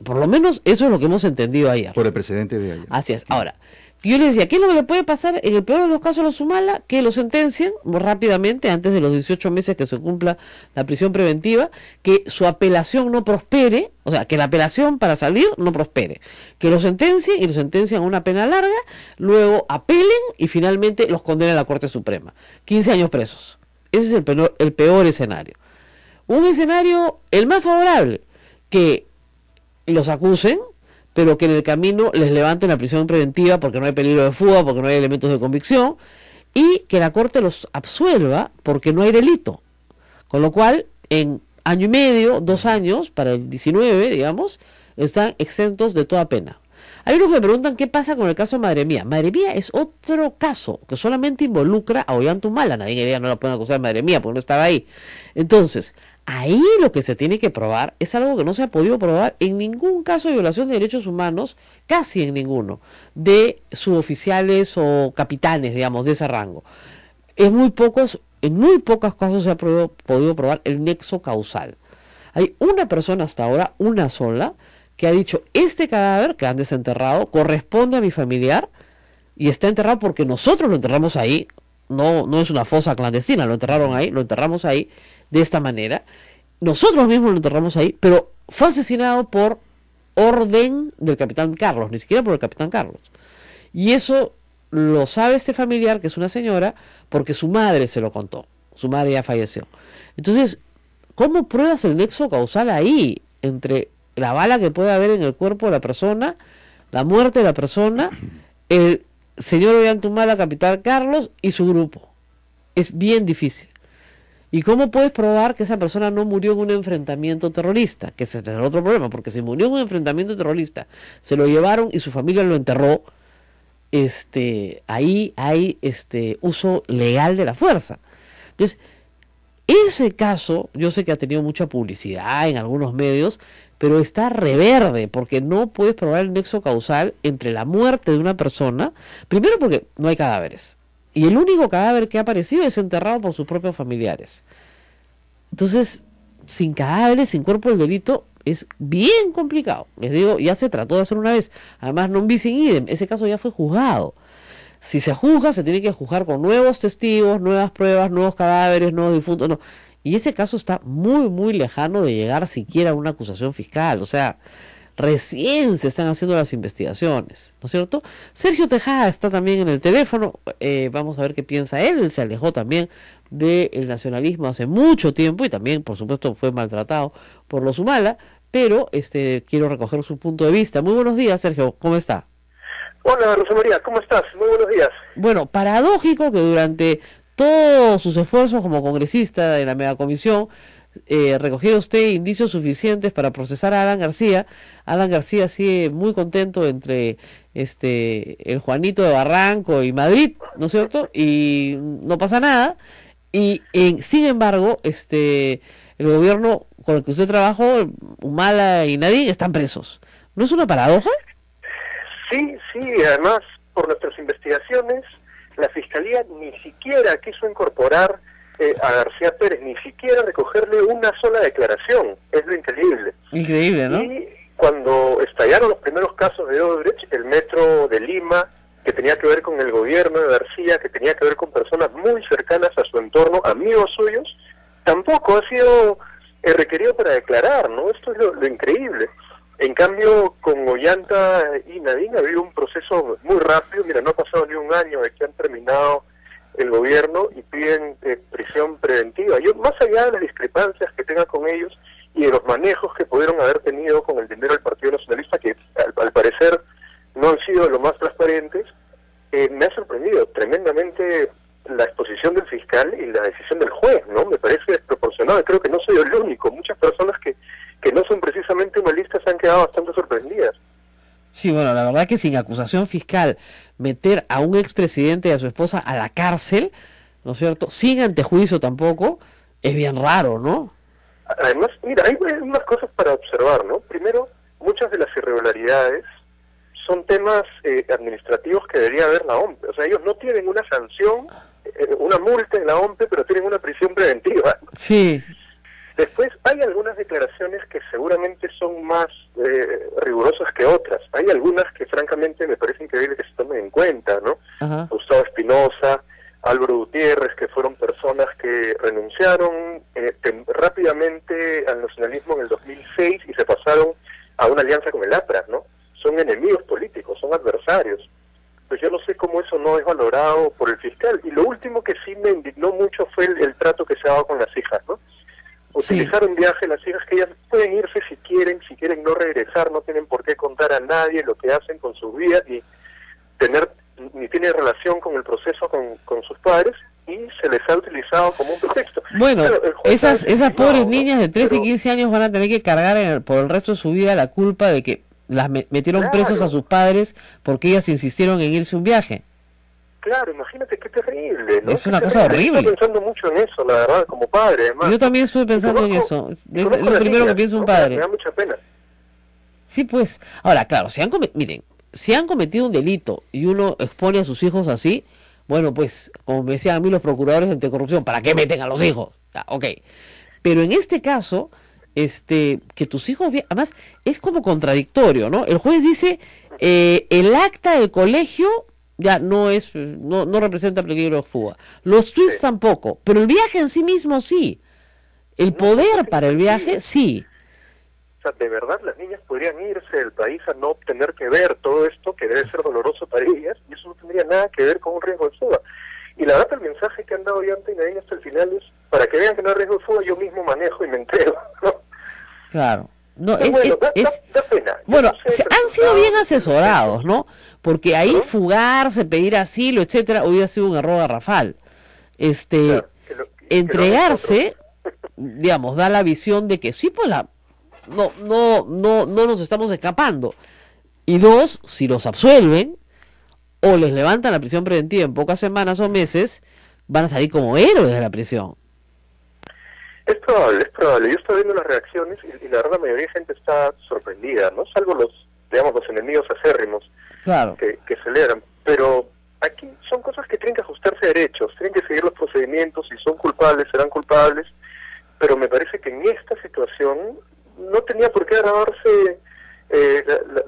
Por lo menos eso es lo que hemos entendido ayer. Por el precedente de ayer. Así es. Ahora, yo le decía, ¿qué es lo que le puede pasar en el peor de los casos a los Humala? Que lo sentencien muy rápidamente, antes de los 18 meses que se cumpla la prisión preventiva, que su apelación no prospere, o sea, que la apelación para salir no prospere, que lo sentencien y lo sentencian a una pena larga, luego apelen y finalmente los condenen a la Corte Suprema. 15 años presos. Ese es el peor escenario. Un escenario, el más favorable, que los acusen, pero que en el camino les levanten la prisión preventiva porque no hay peligro de fuga, porque no hay elementos de convicción, y que la Corte los absuelva porque no hay delito. Con lo cual, en año y medio, 2 años, para el 19, digamos, están exentos de toda pena. Hay unos que me preguntan qué pasa con el caso de Madre Mía. Madre Mía es otro caso que solamente involucra a Ollanta Humala. Nadie diría, no la pueden acusar de Madre Mía porque no estaba ahí. Entonces, ahí lo que se tiene que probar es algo que no se ha podido probar en ningún caso de violación de derechos humanos, casi en ninguno, de suboficiales o capitanes, digamos, de ese rango. En muy pocos casos se ha podido probar el nexo causal. Hay una persona hasta ahora, una sola, que ha dicho, este cadáver que han desenterrado corresponde a mi familiar y está enterrado porque nosotros lo enterramos ahí, no es una fosa clandestina, lo enterramos ahí de esta manera, nosotros mismos lo enterramos ahí, pero fue asesinado por orden del capitán Carlos, ni siquiera por el capitán Carlos. Y eso lo sabe este familiar, que es una señora, porque su madre se lo contó, su madre ya falleció. Entonces, ¿cómo pruebas el nexo causal ahí entre la bala que puede haber en el cuerpo de la persona, la muerte de la persona, el señor Ollanta Humala, capitán Carlos y su grupo? Es bien difícil. ¿Y cómo puedes probar que esa persona no murió en un enfrentamiento terrorista? Que ese es el otro problema, porque si murió en un enfrentamiento terrorista, se lo llevaron y su familia lo enterró, ahí hay uso legal de la fuerza. Entonces, ese caso, yo sé que ha tenido mucha publicidad en algunos medios, pero está reverde, porque no puedes probar el nexo causal entre la muerte de una persona, primero porque no hay cadáveres, y el único cadáver que ha aparecido es enterrado por sus propios familiares. Entonces, sin cadáveres, sin cuerpo del delito, es bien complicado. Les digo, ya se trató de hacer una vez, además non bis in idem, ese caso ya fue juzgado. Si se juzga, se tiene que juzgar con nuevos testigos, nuevas pruebas, nuevos cadáveres, nuevos difuntos, no. Y ese caso está muy, muy lejano de llegar siquiera a una acusación fiscal. O sea, recién se están haciendo las investigaciones, ¿no es cierto? Sergio Tejada está también en el teléfono. Vamos a ver qué piensa él. Él se alejó también del nacionalismo hace mucho tiempo y también, por supuesto, fue maltratado por los Humala. Pero quiero recoger su punto de vista. Muy buenos días, Sergio. ¿Cómo está? Hola, Rosa María, ¿cómo estás? Muy buenos días. Bueno, paradójico que durante todos sus esfuerzos como congresista de la megacomisión recogiera usted indicios suficientes para procesar a Alan García. Alan García sigue muy contento entre el Juanito de Barranco y Madrid, ¿no es cierto? Y no pasa nada. Y sin embargo, el gobierno con el que usted trabajó, Humala y Nadine, están presos. ¿No es una paradoja? Sí, además, por nuestras investigaciones, la Fiscalía ni siquiera quiso incorporar a García Pérez, ni siquiera recogerle una sola declaración. Es lo increíble. Increíble, ¿no? Y cuando estallaron los primeros casos de Odebrecht, el metro de Lima, que tenía que ver con el gobierno de García, que tenía que ver con personas muy cercanas a su entorno, amigos suyos, tampoco ha sido requerido para declarar, ¿no? Esto es lo increíble. En cambio, con Ollanta y Nadine ha habido un proceso muy rápido. Mira, no ha pasado ni un año de que han terminado el gobierno y piden prisión preventiva. Yo, más allá de las discrepancias que tenga con ellos y de los manejos que pudieron haber tenido con el dinero del Partido Nacionalista, que al parecer no han sido lo más transparentes, me ha sorprendido tremendamente la exposición del fiscal y la decisión del juez, ¿no? Me parece desproporcionado. Creo que no soy el único. Muchas personas que no son precisamente humanistas han quedado bastante sorprendidas. Sí, bueno, la verdad que sin acusación fiscal meter a un expresidente y a su esposa a la cárcel, ¿no es cierto?, sin antejuicio tampoco, es bien raro, ¿no? Además, mira, hay unas cosas para observar, ¿no? Primero, muchas de las irregularidades son temas administrativos que debería haber la OMPE. O sea, ellos no tienen una sanción, una multa en la OMPE, pero tienen una prisión preventiva. Sí. Después, hay algunas declaraciones que seguramente son más rigurosas que otras. Hay algunas que francamente me parece increíble que se tomen en cuenta, ¿no? Ajá. Gustavo Espinosa, Álvaro Gutiérrez, que fueron personas que renunciaron rápidamente al nacionalismo en el 2006 y se pasaron a una alianza con el APRA, ¿no? Son enemigos políticos, son adversarios. Pues yo no sé cómo eso no es valorado por el fiscal. Y lo último que sí me indignó mucho fue el trato que se ha dado con las hijas, ¿no? Utilizar un viaje, las hijas, que ellas pueden irse si quieren no regresar, no tienen por qué contar a nadie lo que hacen con sus vidas, ni tiene relación con el proceso con sus padres, y se les ha utilizado como un pretexto. Bueno, esas pobres ¿no? niñas de 13 y 15 años van a tener que cargar por el resto de su vida la culpa de que las metieron presos a sus padres porque ellas insistieron en irse un viaje. Claro, imagínate qué terrible, ¿no? Es una cosa horrible. Estoy pensando mucho en eso, la verdad, como padre, además. Yo también estuve pensando en eso. Es lo primero que piensa un padre. Me da mucha pena. Sí, pues. Ahora, claro, miren, si han cometido un delito y uno expone a sus hijos así, bueno, pues, como me decían a mí los procuradores anticorrupción, ¿para qué meten a los hijos? Ok. Pero en este caso, que tus hijos, además, es como contradictorio, ¿no? El juez dice, el acta del colegio ya no representa peligro de fuga. Los tweets tampoco, pero el viaje en sí mismo sí. El poder para el viaje sí. O sea, de verdad las niñas podrían irse del país a no tener que ver todo esto, que debe ser doloroso para ellas, y eso no tendría nada que ver con un riesgo de fuga. Y la verdad, el mensaje que han dado Ollanta y Nadine hasta el final es, para que vean que no hay riesgo de fuga, yo mismo manejo y me entrego, ¿no? Claro. No, da pena. Bueno, han sido bien asesorados, ¿no? Porque ahí fugarse, pedir asilo, etcétera, hubiera sido un error garrafal. Claro, Entregarse, digamos, da la visión de que sí, pues no nos estamos escapando. Y dos, si los absuelven o les levantan la prisión preventiva en pocas semanas o meses, van a salir como héroes de la prisión. Es probable. Yo estoy viendo las reacciones y la verdad la mayoría de gente está sorprendida, ¿no? Salvo los enemigos acérrimos, claro, que celebran. Pero aquí son cosas que tienen que ajustarse a derechos, tienen que seguir los procedimientos, si son culpables, serán culpables, pero me parece que en esta situación no tenía por qué agravarse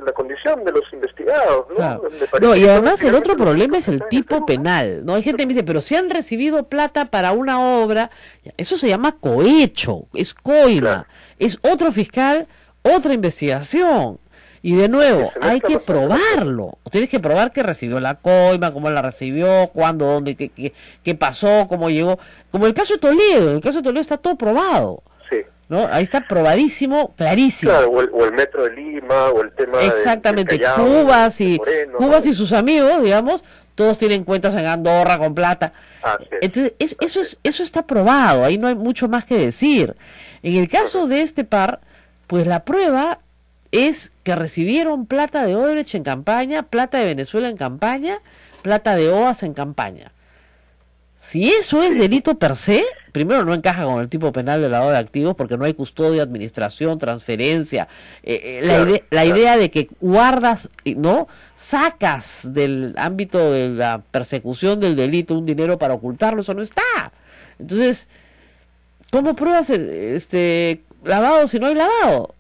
la condición de los investigados, ¿no? Claro. No, y además el otro problema es el tipo penal, ¿no? Hay gente que me dice, pero si han recibido plata para una obra, eso se llama cohecho, es coima, claro, es otro fiscal, otra investigación. Y de nuevo, hay que probarlo. Tienes que probar que recibió la coima, cómo la recibió, cuándo, dónde, qué pasó, cómo llegó. Como el caso de Toledo. En el caso de Toledo está todo probado. Sí. ¿no? Ahí está probadísimo, clarísimo. Claro, o el metro de Lima, o el tema exactamente, del Callao, Cubas Moreno, y sus amigos, digamos, todos tienen cuentas en Andorra con plata. Entonces, eso está probado, ahí no hay mucho más que decir. En el caso de este par, pues la prueba es que recibieron plata de Odebrecht en campaña, plata de Venezuela en campaña, plata de OAS en campaña. Si eso es delito per se, primero no encaja con el tipo penal de lavado de activos porque no hay custodia, administración, transferencia. La idea de que guardas, ¿no? Sacas del ámbito de la persecución del delito un dinero para ocultarlo, eso no está. Entonces, ¿cómo pruebas lavado si no hay lavado?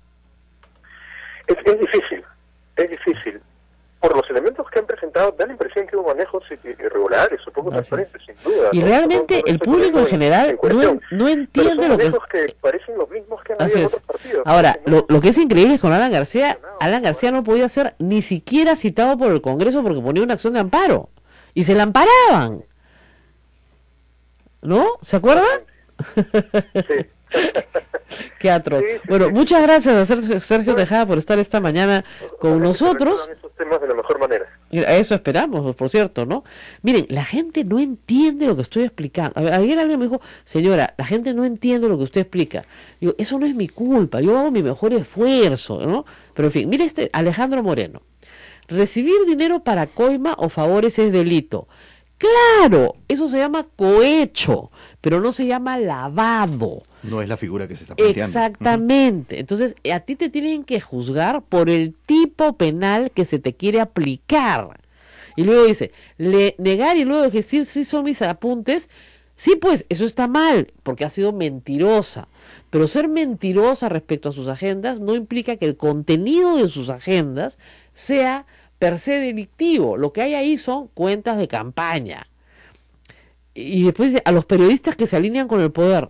Es difícil. Por los elementos que han presentado, da la impresión que hubo manejos irregulares, supongo transparentes, sin duda. Y realmente el público en general no entiende lo que es. Que parecen los mismos que han habido en otros partidos. Ahora, lo que es increíble es con Alan García no podía ser ni siquiera citado por el Congreso porque ponía una acción de amparo. Y se la amparaban. ¿No? ¿Se acuerdan? Sí. Qué atroz. Bueno, muchas gracias a Sergio Tejada por estar esta mañana con nosotros. Esos temas de la mejor manera. Eso esperamos, por cierto, ¿no? Miren, la gente no entiende lo que estoy explicando. Ayer alguien me dijo, señora, la gente no entiende lo que usted explica. Digo, eso no es mi culpa, yo hago mi mejor esfuerzo, ¿no? Pero en fin, mire Alejandro Moreno. Recibir dinero para coima o favores es delito. Claro, eso se llama cohecho, pero no se llama lavado. No es la figura que se está planteando. Exactamente. Entonces, a ti te tienen que juzgar por el tipo penal que se te quiere aplicar. Y luego dice, negar y luego decir, sí son mis apuntes. Sí, pues, eso está mal, porque ha sido mentirosa. Pero ser mentirosa respecto a sus agendas no implica que el contenido de sus agendas sea per se delictivo. Lo que hay ahí son cuentas de campaña. Y después dice, a los periodistas que se alinean con el poder.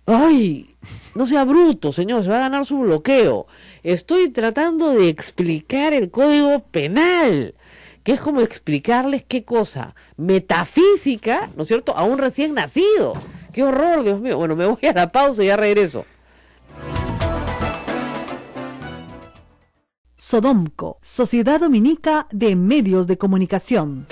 ¡Ay! No sea bruto, señor, se va a ganar su bloqueo. Estoy tratando de explicar el Código Penal, que es como explicarles qué cosa, metafísica, ¿no es cierto?, a un recién nacido. ¡Qué horror, Dios mío! Bueno, me voy a la pausa y ya regreso. Sodomco, Sociedad Dominica de Medios de Comunicación.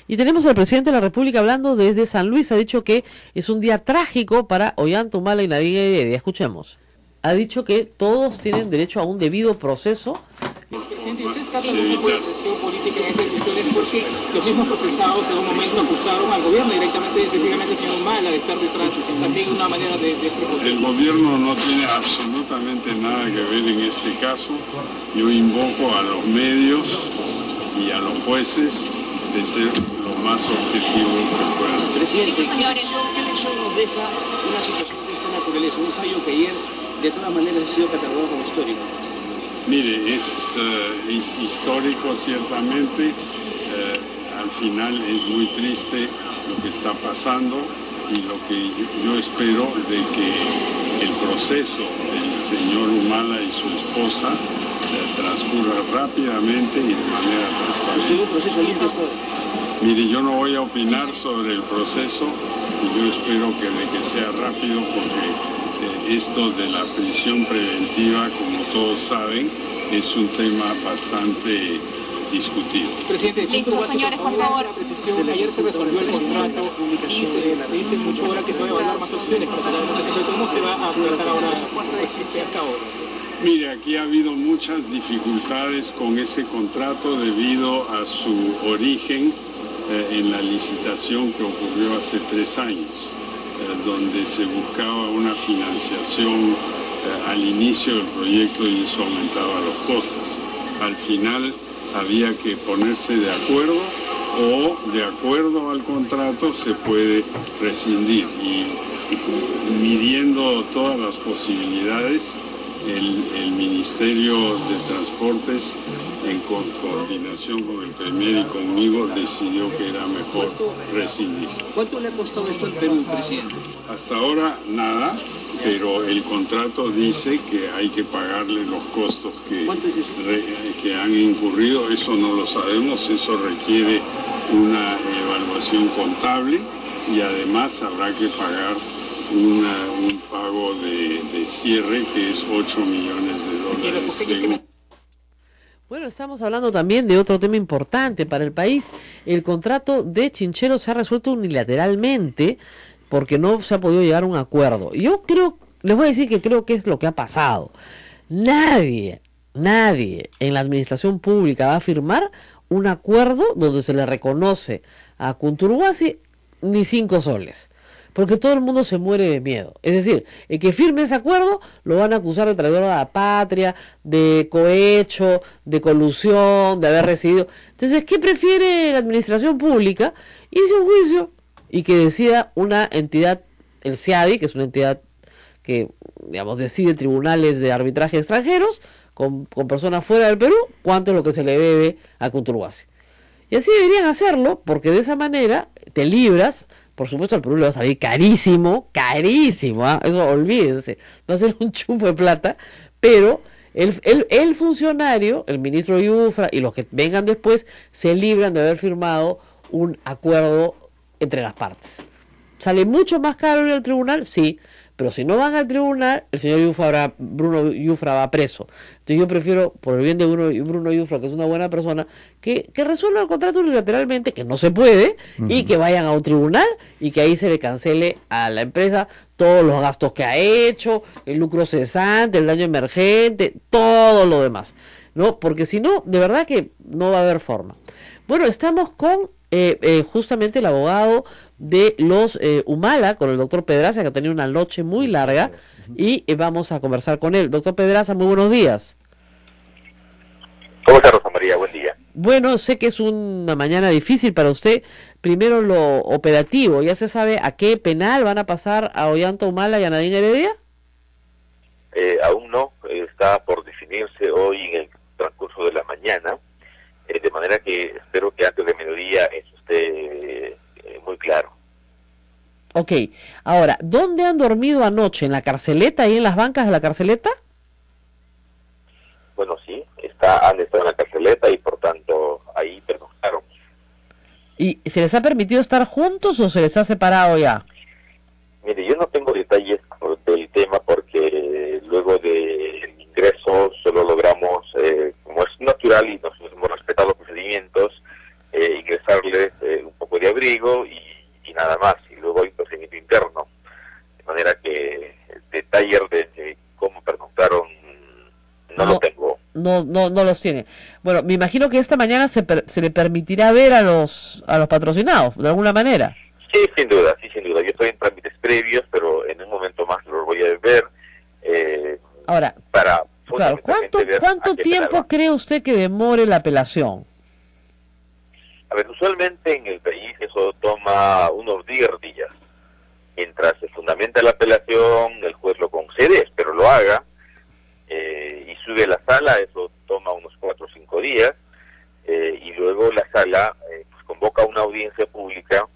Y tenemos al presidente de la República hablando desde San Luis. Ha dicho que es un día trágico para Ollanta, y Naviga y Heredia. Escuchemos. Ha dicho que todos tienen derecho a un debido proceso. Presidente, ¿usted está tratando por presión política en estas elecciones porque los mismos procesados en un momento acusaron al gobierno directamente, específicamente al señor Humala, de estar detrás también una manera de proceso? El gobierno no tiene absolutamente nada que ver en este caso. Yo invoco a los medios y a los jueces de ser lo más objetivo que puedan ser. Presidente, ¿qué lección nos deja una situación de esta naturaleza? Un fallo que ayer de todas maneras ha sido catalogado como histórico. Mire, es histórico ciertamente, al final es muy triste lo que está pasando y lo que yo espero de que el proceso del señor Humala y su esposa transcurra rápidamente y de manera transparente. ¿Usted un proceso limpio hasta ahora? Mire, yo no voy a opinar sobre el proceso y yo espero que sea rápido porque esto de la prisión preventiva, como todos saben, es un tema bastante discutido. Presidente, listo, señores, por favor. Ayer se resolvió el contrato y se dice mucho ahora que se va a evaluar más opciones para sacar ¿cómo se va a tratar ahora hasta ahora? Mire, aquí ha habido muchas dificultades con ese contrato debido a su origen en la licitación que ocurrió hace 3 años, donde se buscaba una financiación al inicio del proyecto y eso aumentaba los costos. Al final había que ponerse de acuerdo o de acuerdo al contrato se puede rescindir y midiendo todas las posibilidades el Ministerio de Transportes en coordinación con el Premier y conmigo decidió que era mejor rescindir. ¿Cuánto le ha costado esto al Perú, presidente? Hasta ahora nada, pero el contrato dice que hay que pagarle los costos que han incurrido. Eso no lo sabemos, eso requiere una evaluación contable y además habrá que pagar un pago de cierre que es $8 millones según. Bueno, estamos hablando también de otro tema importante para el país. El contrato de Chinchero se ha resuelto unilateralmente porque no se ha podido llegar a un acuerdo. Yo creo, les voy a decir que creo que es lo que ha pasado. Nadie en la administración pública va a firmar un acuerdo donde se le reconoce a Kunturwasi ni 5 soles. Porque todo el mundo se muere de miedo. Es decir, el que firme ese acuerdo lo van a acusar de traidor a la patria, de cohecho, de colusión, de haber recibido. Entonces, ¿qué prefiere la administración pública? Irse a un juicio y que decida una entidad, el CIADI, que es una entidad que, digamos, decide tribunales de arbitraje extranjeros, con personas fuera del Perú, cuánto es lo que se le debe a Kunturwasi. Y así deberían hacerlo, porque de esa manera te libras. Por supuesto al Perú le va a salir carísimo, ¿eh? Eso olvídense, va a ser un chumbo de plata, pero el funcionario, el ministro Yufra y los que vengan después, se libran de haber firmado un acuerdo entre las partes. ¿Sale mucho más caro ir al tribunal? Sí, pero si no van al tribunal, el señor Bruno Yufra va preso. Entonces yo prefiero, por el bien de Bruno Yufra, que es una buena persona, que resuelva el contrato unilateralmente, que no se puede, y que vayan a un tribunal y que ahí se le cancele a la empresa todos los gastos que ha hecho, el lucro cesante, el daño emergente, todo lo demás, ¿no? Porque si no, de verdad que no va a haber forma. Bueno, estamos con justamente el abogado de los Humala, con el doctor Pedraza, que ha tenido una noche muy larga, y vamos a conversar con él. Doctor Pedraza, muy buenos días. ¿Cómo está, Rosa María? Buen día. Bueno, sé que es una mañana difícil para usted. Primero lo operativo, ¿ya se sabe a qué penal van a pasar a Ollanta Humala y a Nadine Heredia? Aún no, está por definirse hoy en el transcurso de la mañana. De manera que espero que antes de mediodía eso esté muy claro. Ok, ahora, ¿dónde han dormido anoche? ¿En la carceleta, ahí en las bancas de la carceleta? Bueno, sí, han estado en la carceleta y por tanto ahí pernoctaron. ¿Y se les ha permitido estar juntos o se les ha separado ya? Mire, yo no tengo detalles del tema porque luego del ingreso solo logramos, como es natural y nos hemos respetado los procedimientos, ingresarles un poco de abrigo y nada más. Y luego hay un procedimiento interno. De manera que detalles de cómo pernoctaron no lo tengo. No los tiene. Bueno, me imagino que esta mañana se le permitirá ver a los patrocinados, de alguna manera. Sí, sin duda, sí, sin duda. Yo estoy en trámites previos, pero en un momento más los voy a ver. Ahora, claro, ¿cuánto tiempo cree usted que demore la apelación? A ver, usualmente en el país eso toma unos 10 días. Mientras se fundamenta la apelación, el juez lo concede, espero lo haga, y sube a la sala, eso toma unos 4 o 5 días, y luego la sala pues convoca una audiencia pública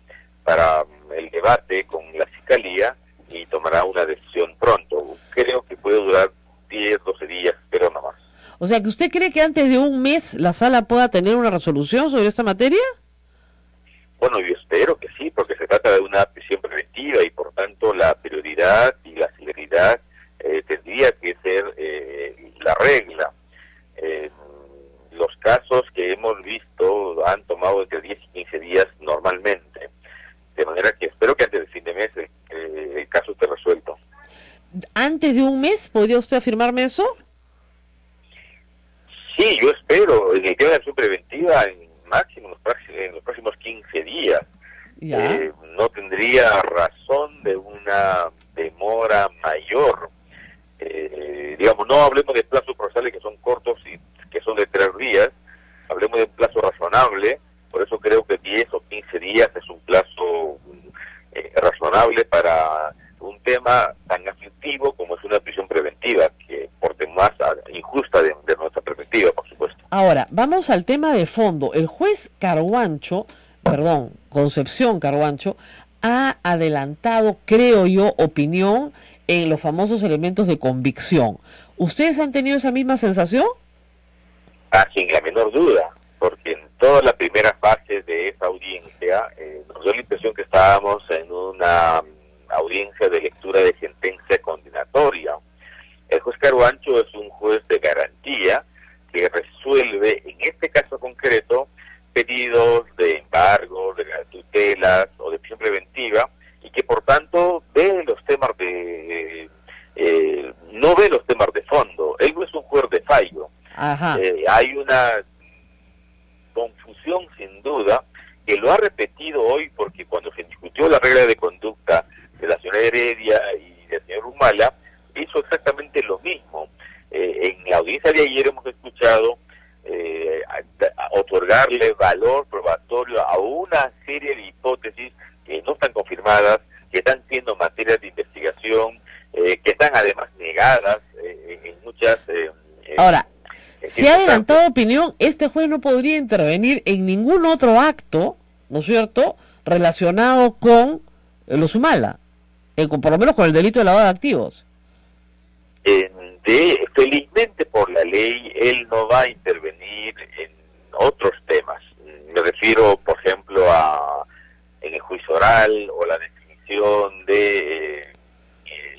para el debate con la fiscalía y tomará una decisión pronto. Creo que puede durar 10, 12 días, pero no más. O sea, ¿que usted cree que antes de un mes la sala pueda tener una resolución sobre esta materia? Bueno, yo espero que sí, porque se trata de una prisión preventiva y por tanto la prioridad y la celeridad tendría que ser la regla. Los casos que hemos visto han tomado entre 10 y 15 días normalmente. De manera que espero que antes del fin de mes el caso esté resuelto. ¿Antes de un mes? ¿Podría usted afirmarme eso? Sí, yo espero. En el tema de la acción preventiva, en los próximos 15 días. No tendría razón de una demora mayor. Digamos, no hablemos de plazos procesales que son cortos y que son de 3 días. Hablemos de un plazo razonable. Por eso creo que 10 o 15 días es un plazo razonable para un tema tan aflictivo como es una prisión preventiva, que por demás injusta de nuestra perspectiva, por supuesto. Ahora, vamos al tema de fondo. El juez Concepción Carhuancho, ha adelantado, creo yo, opinión en los famosos elementos de convicción. ¿Ustedes han tenido esa misma sensación? Sin la menor duda, porque en toda la primera fase de esa audiencia nos dio la impresión que estábamos en una audiencia audiencia de lectura de sentencia condenatoria. El juez Caruancho es un juez de garantía que resuelve, en este caso concreto, pedidos de embargo, de tutelas o de prisión preventiva, y que por tanto ve los temas no ve los temas de fondo. Él no es un juez de fallo. Hay una confusión sin duda, que lo ha repetido hoy, porque cuando se discutió la regla de conducta de la señora Heredia y del señor Humala, hizo exactamente lo mismo. En la audiencia de ayer hemos escuchado otorgarle valor probatorio a una serie de hipótesis que no están confirmadas, que están siendo materias de investigación, que están además negadas en muchas... Ahora, si ha adelantado opinión, este juez no podría intervenir en ningún otro acto, ¿no es cierto?, relacionado con los Humala, por lo menos con el delito de lavado de activos. Felizmente por la ley, él no va a intervenir en otros temas. Me refiero, por ejemplo, en el juicio oral o la definición de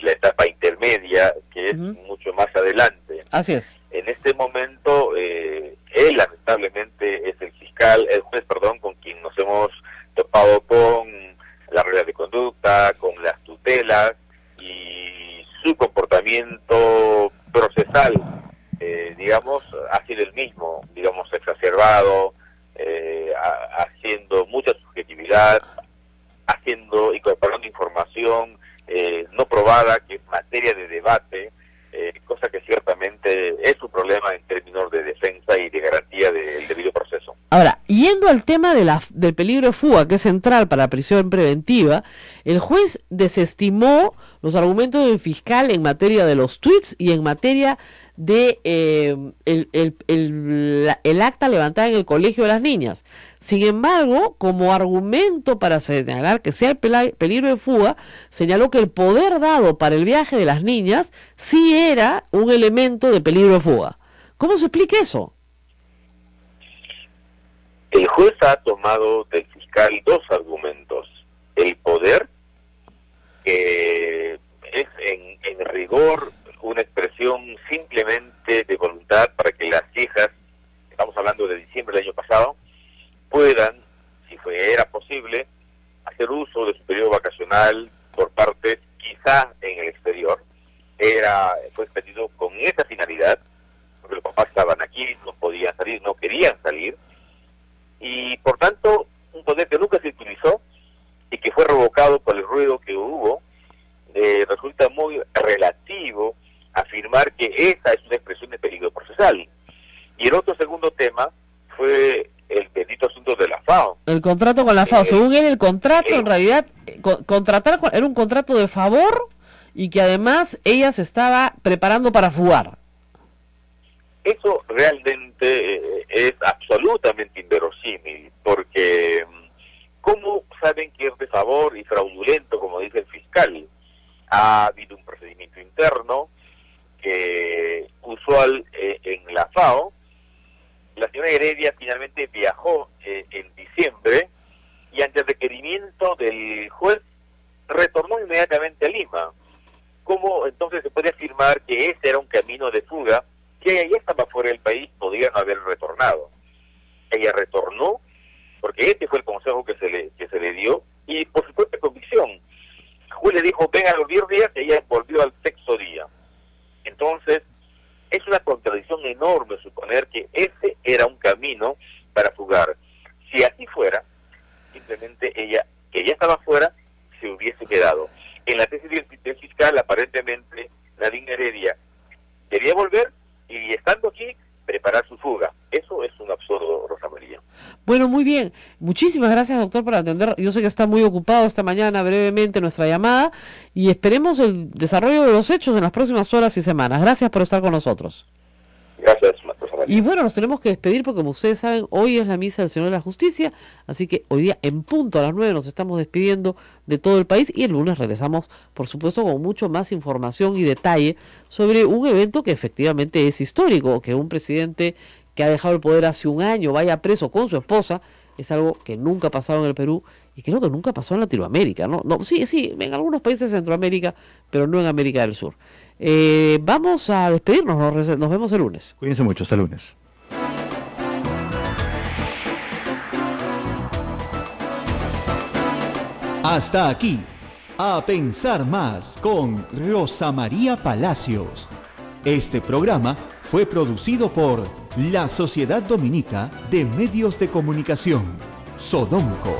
la etapa intermedia, que es mucho más adelante. Así es. En este momento, él lamentablemente es el juez, con quien nos hemos topado con la regla de conducta, con las tutelas, y su comportamiento procesal, ha sido el mismo, exacerbado, haciendo mucha subjetividad, incorporando información no probada, que es materia de debate, cosa que ciertamente es un problema en términos de defensa y de garantía del debido proceso. Ahora, yendo al tema del peligro de fuga, que es central para la prisión preventiva, el juez desestimó los argumentos del fiscal en materia de los tweets y en materia de el acta levantada en el colegio de las niñas. Sin embargo, como argumento para señalar que sea el peligro de fuga, señaló que el poder dado para el viaje de las niñas sí era un elemento de peligro de fuga. ¿Cómo se explica eso? El juez ha tomado del fiscal dos argumentos. El poder, que es en rigor una expresión simplemente de voluntad para que las hijas, estamos hablando de diciembre del año pasado, puedan, si era posible, hacer uso de su periodo vacacional por partes quizá en el exterior. Fue expedido con esa finalidad, porque los papás estaban aquí, no podían salir, no querían salir, y por tanto un poder que nunca se utilizó y que fue revocado por el ruido que hubo. Resulta muy relativo afirmar que esa es una expresión de peligro procesal. Y el otro segundo tema fue el bendito asunto de la FAO. El contrato con la FAO. Según él, el contrato en realidad, era un contrato de favor y que además ella se estaba preparando para fugar. Eso realmente es absolutamente inverosímil, porque ¿cómo saben que es de favor y fraudulento, como dice el fiscal? Ha habido un procedimiento interno que usual en la FAO. La señora Heredia finalmente viajó en diciembre y ante el requerimiento del juez retornó inmediatamente a Lima. ¿Cómo entonces se puede afirmar que ese era un camino de fuga? Que ella ya estaba fuera del país, podía no haber retornado. Ella retornó porque este fue el consejo que se le dio, y por su propia convicción. El juez le dijo, ven a los 10 días, y ella volvió al 6º día. Entonces, es una contradicción enorme suponer que ese era un camino para fugar. Si así fuera, simplemente ella, que ya estaba fuera, se hubiese quedado. En la tesis del fiscal, aparentemente, Nadine Heredia quería volver y, estando aquí, preparar su fuga. Eso es un absurdo, Rosa María. Bueno, muy bien. Muchísimas gracias, doctor, por atender. Yo sé que está muy ocupado esta mañana, brevemente, nuestra llamada, y esperemos el desarrollo de los hechos en las próximas horas y semanas. Gracias por estar con nosotros. Gracias, Rosa María. Y bueno, nos tenemos que despedir porque, como ustedes saben, hoy es la misa del Señor de la Justicia, así que hoy día, en punto a las 9, nos estamos despidiendo de todo el país, y el lunes regresamos, por supuesto, con mucho más información y detalle sobre un evento que efectivamente es histórico, que un presidente que ha dejado el poder hace un año vaya preso con su esposa, es algo que nunca ha pasado en el Perú y creo que nunca pasó en Latinoamérica, ¿no? No, sí, en algunos países de Centroamérica, pero no en América del Sur. Vamos a despedirnos, nos vemos el lunes. Cuídense mucho, hasta el lunes. Hasta aquí, A Pensar Más con Rosa María Palacios. Este programa fue producido por la Sociedad Dominica de Medios de Comunicación, Sodomco.